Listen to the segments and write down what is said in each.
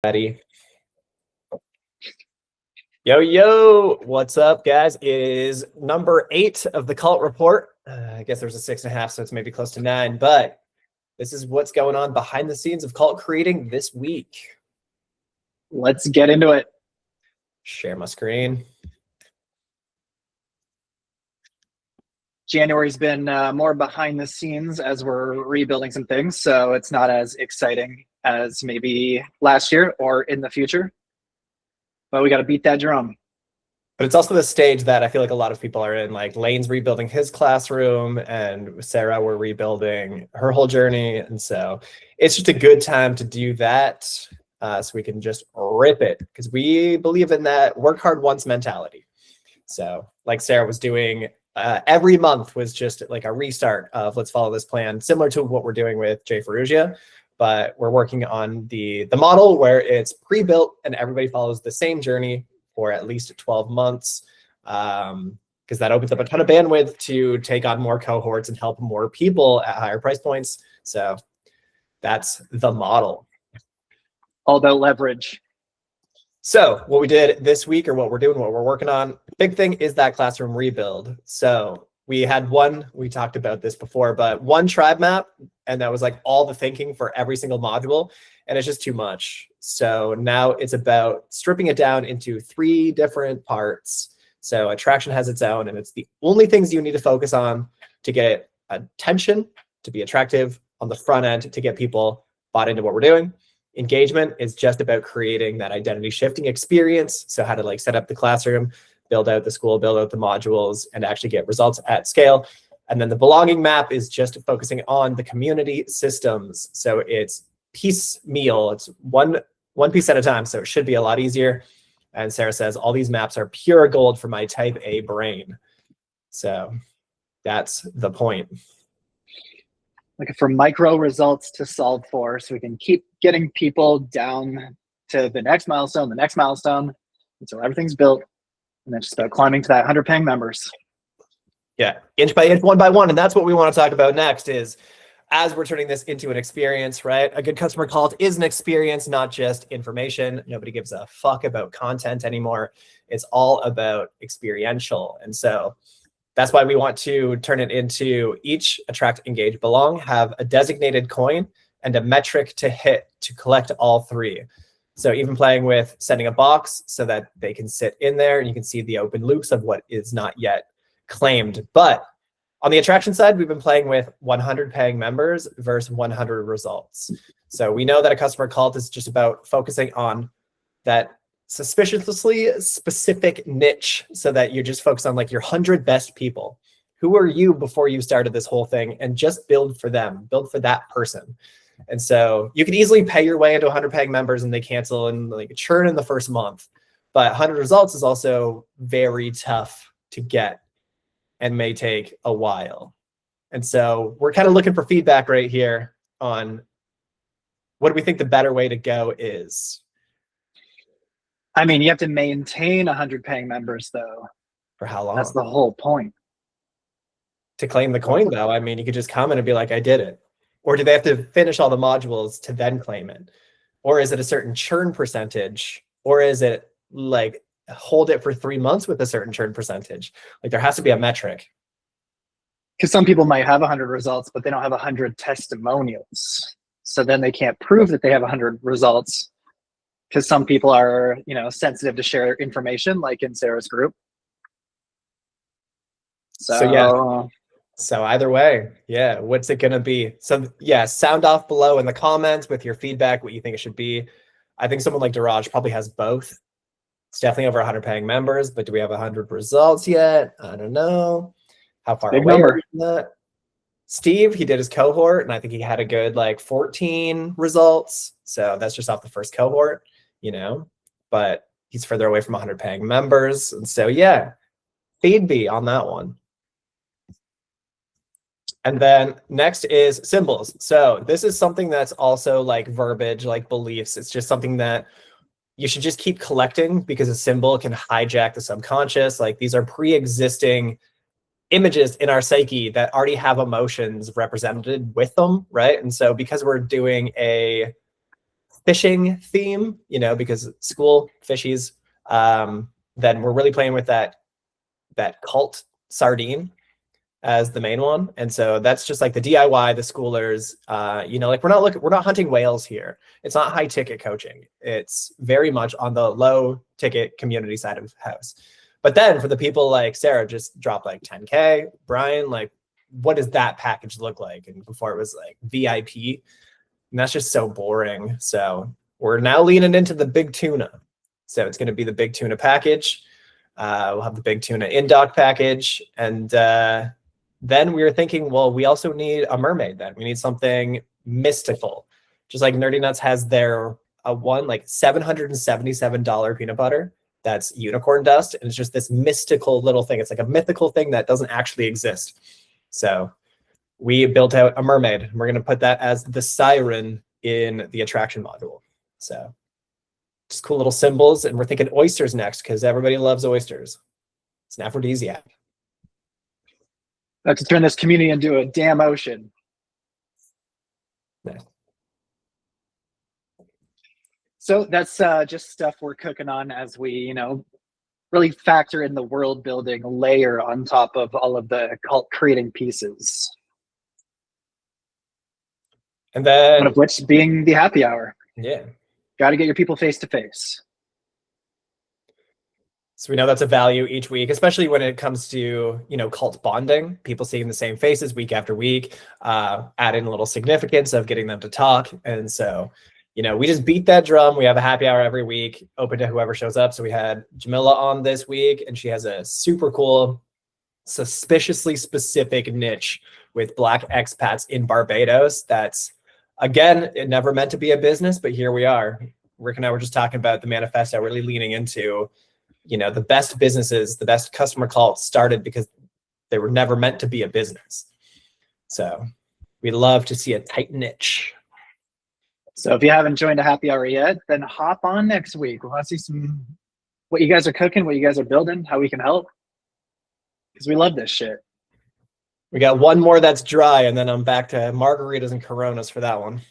Ready? Yo, what's up, guys? It is number 8 of the cult report. I guess there's a 6.5, so it's maybe close to 9, but this is what's going on behind the scenes of cult creating this week. Let's get into it. Share my screen. January's been more behind the scenes as we're rebuilding some things, so it's not as exciting as maybe last year or in the future. But we got to beat that drum. But it's also the stage that I feel like a lot of people are in. Like Lane's rebuilding his classroom, and Sarah, we're rebuilding her whole journey. And so it's just a good time to do that, so we can just rip it, because we believe in that work hard once mentality. So like Sarah was doing, every month was just like a restart of let's follow this plan, similar to what we're doing with Jay Ferrugia. But we're working on the model where it's pre-built and everybody follows the same journey for at least 12 months, because that opens up a ton of bandwidth to take on more cohorts and help more people at higher price points. So that's the model. All about leverage. So what we did this week, or what we're doing, what we're working on, big thing is that classroom rebuild. So we had we talked about this before, but one tribe map, and that was like all the thinking for every single module, and it's just too much. So now it's about stripping it down into 3 different parts. So attraction has its own, and it's the only things you need to focus on to get attention, to be attractive on the front end, to get people bought into what we're doing. Engagement is just about creating that identity shifting experience. So how to like set up the classroom, build out the school, build out the modules, and actually get results at scale. And then the belonging map is just focusing on the community systems. So it's piecemeal. It's one piece at a time. So it should be a lot easier. And Sarah says, all these maps are pure gold for my type A brain. So that's the point. Looking for micro results to solve for, so we can keep getting people down to the next milestone, until everything's built. And then just about climbing to that 100 paying members. Yeah, inch by inch, one by one. And that's what we want to talk about next, is as we're turning this into an experience, right? A good customer cult is an experience, not just information. Nobody gives a fuck about content anymore. It's all about experiential. And so that's why we want to turn it into each attract, engage, belong, have a designated coin and a metric to hit to collect all 3. So even playing with sending a box so that they can sit in there and you can see the open loops of what is not yet claimed. But on the attraction side, we've been playing with 100 paying members versus 100 results. So we know that a customer cult is just about focusing on that suspiciously specific niche, so that you're just focused on like your 100 best people. Who are you before you started this whole thing? And just build for them, build for that person. And so you can easily pay your way into 100 paying members and they cancel and like churn in the first month. But 100 results is also very tough to get and may take a while. And so we're kind of looking for feedback right here on what do we think the better way to go is. I mean, you have to maintain 100 paying members, though. For how long? That's the whole point. To claim the coin, though, I mean, you could just comment and be like, I did it. Or do they have to finish all the modules to then claim it? Or is it a certain churn percentage? Or is it like hold it for 3 months with a certain churn percentage? Like there has to be a metric. Because some people might have 100 results, but they don't have 100 testimonials. So then they can't prove that they have 100 results, because some people are, sensitive to share information, like in Sarah's group. So yeah. So either way, yeah, what's it going to be? So yeah, sound off below in the comments with your feedback, what you think it should be. I think someone like Daraj probably has both. It's definitely over 100 paying members, but do we have 100 results yet? I don't know. How far Big away number. are we from that? Steve, he did his cohort, and I think he had a good like 14 results. So that's just off the first cohort, but he's further away from 100 paying members. And so, yeah, feed me on that one. And then next is symbols. So this is something that's also like verbiage, like beliefs. It's just something that you should just keep collecting, because a symbol can hijack the subconscious. Like these are pre-existing images in our psyche that already have emotions represented with them, right? And so because we're doing a fishing theme, because school fishies, then we're really playing with that cult sardine as the main one. And so that's just like the DIY, the schoolers, like we're not hunting whales here. It's not high ticket coaching. It's very much on the low ticket community side of the house. But then for the people like Sarah, just drop like 10K, Brian, like what does that package look like? And before it was like VIP, and that's just so boring. So we're now leaning into the big tuna. So it's going to be the big tuna package. We'll have the big tuna in-dock package. And then we were thinking, well, we also need a mermaid then. We need something mystical. Just like Nerdy Nuts has their one like $777 peanut butter that's unicorn dust. And it's just this mystical little thing. It's like a mythical thing that doesn't actually exist. So we built out a mermaid. We're going to put that as the siren in the attraction module. So just cool little symbols. And we're thinking oysters next because everybody loves oysters. It's an aphrodisiac. Let's turn this community into a damn ocean. Nice. So that's just stuff we're cooking on as we, really factor in the world building layer on top of all of the cult creating pieces. And then one of which being the happy hour. Yeah. Got to get your people face to face. So we know that's a value each week, especially when it comes to, cult bonding, people seeing the same faces week after week, add in a little significance of getting them to talk. And so, we just beat that drum. We have a happy hour every week, open to whoever shows up. So we had Jamila on this week, and she has a super cool, suspiciously specific niche with Black expats in Barbados. That's, again, it never meant to be a business, but here we are. Rick and I were just talking about the manifesto, really leaning into the best businesses, the best customer calls started because they were never meant to be a business. So we love to see a tight niche. So if you haven't joined a happy hour yet, then hop on next week. We'll see what you guys are cooking, what you guys are building, how we can help. Because we love this shit. We got one more that's dry, and then I'm back to margaritas and Coronas for that one.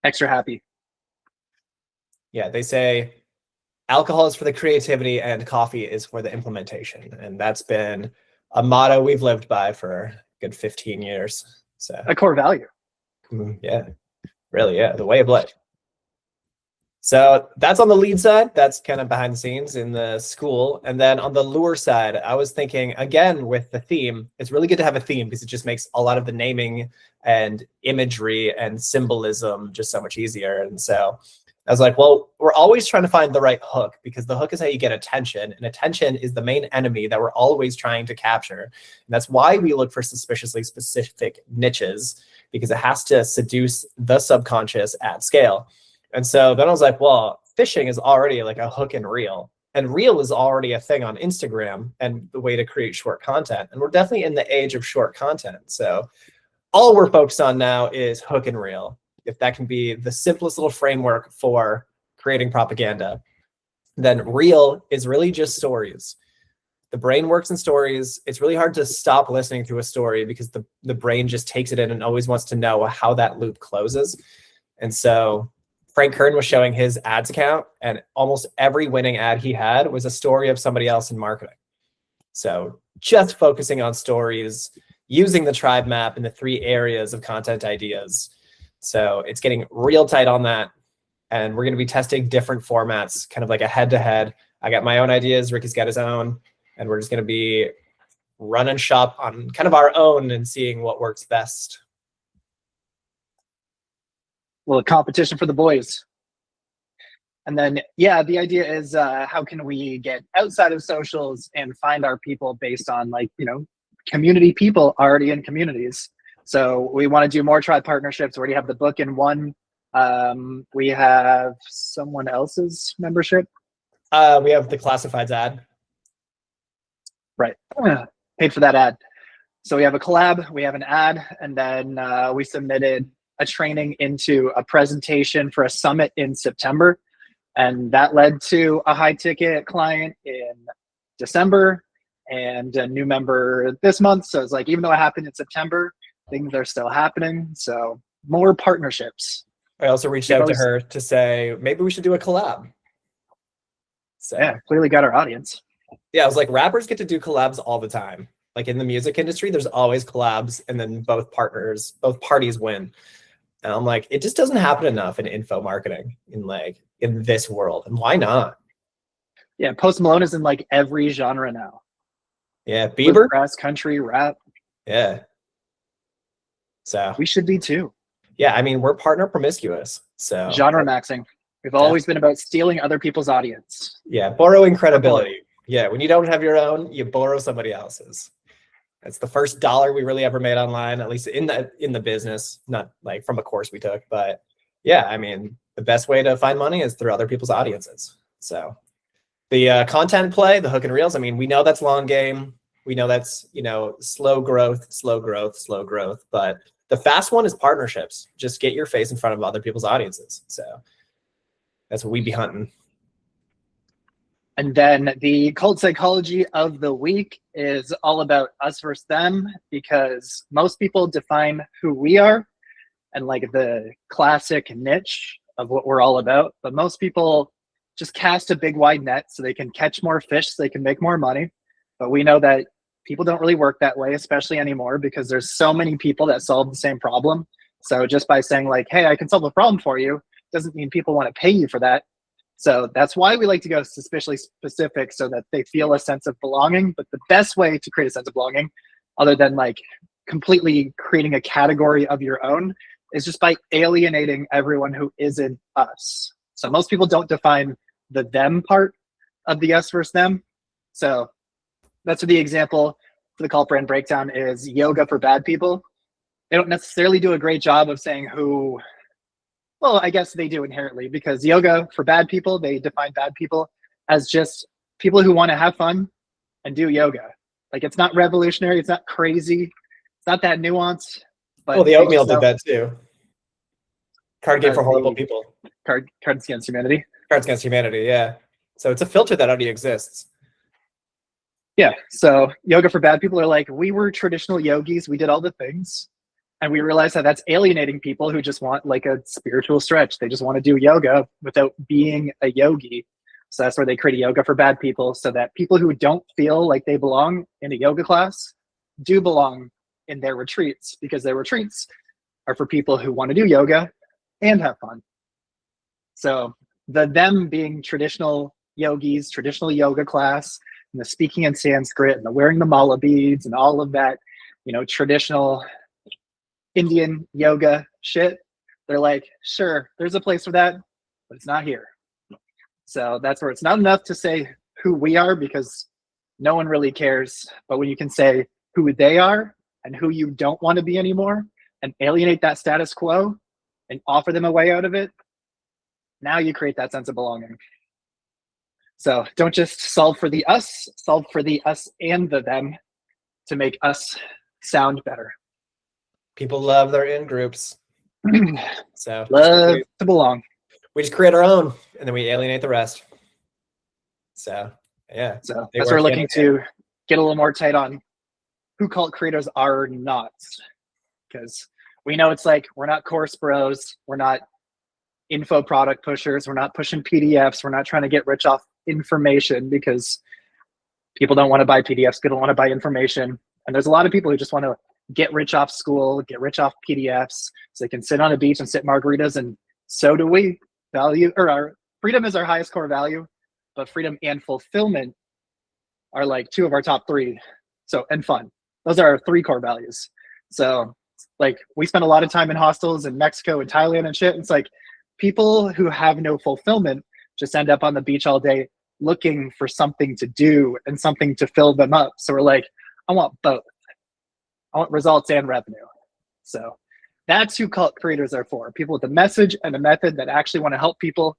Extra happy. Yeah, they say alcohol is for the creativity and coffee is for the implementation. And that's been a motto we've lived by for a good 15 years. So a core value. Yeah, really, yeah, the way of life. So that's on the lead side. That's kind of behind the scenes in the school. And then on the lure side, I was thinking, again, with the theme, it's really good to have a theme because it just makes a lot of the naming and imagery and symbolism just so much easier. And so I was like, well, we're always trying to find the right hook because the hook is how you get attention, and attention is the main enemy that we're always trying to capture. And that's why we look for suspiciously specific niches, because it has to seduce the subconscious at scale. And so then I was like, well, fishing is already like a hook and reel, and reel is already a thing on Instagram and the way to create short content. And we're definitely in the age of short content. So all we're focused on now is hook and reel. If that can be the simplest little framework for creating propaganda, then reel is really just stories. The brain works in stories. It's really hard to stop listening to a story because the brain just takes it in and always wants to know how that loop closes. And so Frank Kern was showing his ads account, and almost every winning ad he had was a story of somebody else in marketing. So just focusing on stories, using the tribe map in the 3 areas of content ideas. So it's getting real tight on that. And we're going to be testing different formats, kind of like a head-to-head. I got my own ideas. Ricky's got his own. And we're just going to be running shop on kind of our own and seeing what works best. Well, a competition for the boys. And then, yeah, the idea is how can we get outside of socials and find our people based on community people already in communities. So we want to do more tribe partnerships. We already have the book in one. We have someone else's membership. We have the classifieds ad. Right. Paid for that ad. So we have a collab, we have an ad, and then we submitted a training into a presentation for a summit in September. And that led to a high ticket client in December and a new member this month. So it's like, even though it happened in September, things are still happening. So more partnerships. I also reached out to her to say, maybe we should do a collab. So yeah, clearly got our audience. yeah, I was like, rappers get to do collabs all the time. Like in the music industry, there's always collabs, and then both parties win. And I'm like, it just doesn't happen enough in info marketing in this world. And why not? Yeah, Post Malone is in like every genre now. Yeah, Bieber, bluegrass, country, rap. Yeah. So we should be too. Yeah, I mean, we're partner promiscuous. So genre maxing. We've always been about stealing other people's audience. Yeah, borrowing credibility. Yeah, when you don't have your own, you borrow somebody else's. That's the first dollar we really ever made online, at least in the business, not like from a course we took. But yeah, I mean, the best way to find money is through other people's audiences. So the content play, the hook and reels, I mean, we know that's long game. We know that's, slow growth. But the fast one is partnerships. Just get your face in front of other people's audiences. So that's what we be hunting. And then the cult psychology of the week is all about us versus them, because most people define who we are and like the classic niche of what we're all about. But most people just cast a big wide net so they can catch more fish, so they can make more money. But we know that people don't really work that way, especially anymore, because there's so many people that solve the same problem. So just by saying like, hey, I can solve a problem for you, doesn't mean people want to pay you for that. So that's why we like to go suspiciously specific, so that they feel a sense of belonging. But the best way to create a sense of belonging, other than like completely creating a category of your own, is just by alienating everyone who isn't us. So most people don't define the them part of the us versus them. So that's what the example for the cult brand breakdown is: yoga for bad people. They don't necessarily do a great job of saying who. Well, I guess they do inherently, because yoga for bad people, they define bad people as just people who want to have fun and do yoga. Like, it's not revolutionary. It's not crazy. It's not that nuanced. But the oatmeal did that too. Card game for horrible people. Cards Against Humanity. Cards Against Humanity, yeah. So it's a filter that already exists. Yeah. So yoga for bad people are like, we were traditional yogis. We did all the things. And we realized that that's alienating people who just want like a spiritual stretch. They just want to do yoga without being a yogi. So that's where they create a yoga for bad people, so that people who don't feel like they belong in a yoga class do belong in their retreats, because their retreats are for people who want to do yoga and have fun. So them being traditional yogis, traditional yoga class, and the speaking in Sanskrit and the wearing the mala beads and all of that, traditional Indian yoga shit, they're like, sure, there's a place for that, but it's not here. So that's where it's not enough to say who we are, because no one really cares. But when you can say who they are and who you don't want to be anymore, and alienate that status quo and offer them a way out of it, now you create that sense of belonging. So don't just solve for the us, solve for the us and the them to make us sound better. People love their in groups. So love to belong. We just create our own, and then we alienate the rest. So yeah. So that's what we're looking to get a little more tight on who cult creators are not. Because we know it's like, we're not course bros, we're not info product pushers, we're not pushing PDFs, we're not trying to get rich off information, because people don't want to buy PDFs, people don't want to buy information. And there's a lot of people who just want to get rich off school, get rich off PDFs, so they can sit on a beach and sip margaritas. And so do we. Our freedom is our highest core value, but freedom and fulfillment are like two of our top three. So, and fun. Those are our three core values. So like, we spend a lot of time in hostels in Mexico and Thailand and shit. And it's like, people who have no fulfillment just end up on the beach all day looking for something to do and something to fill them up. So we're like, I want both. I want results and revenue. So that's who cult creators are for. People with a message and a method that actually want to help people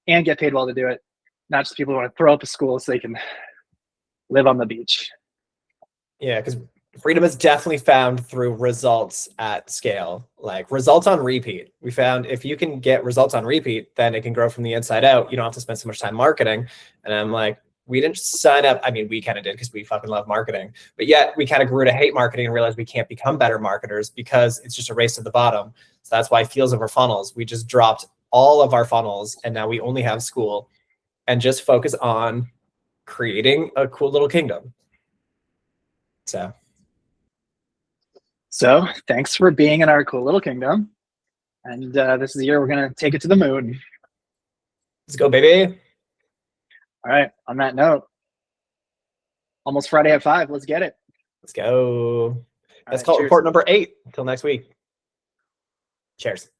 and get paid well to do it. Not just people who want to throw up a school so they can live on the beach. Yeah, because freedom is definitely found through results at scale, like results on repeat. We found if you can get results on repeat, then it can grow from the inside out. You don't have to spend so much time marketing. And I'm like, We didn't sign up. I mean, we kind of did because we fucking love marketing, but yet we kind of grew to hate marketing and realized we can't become better marketers because it's just a race to the bottom. So that's why Fields Over Funnels. We just dropped all of our funnels and now we only have school and just focus on creating a cool little kingdom. So thanks for being in our cool little kingdom. And this is the year we're going to take it to the moon. Let's go, baby. All right. On that note, almost Friday at 5. Let's get it. Let's go. Let's All right, call it cheers. report number 8. Until next week. Cheers.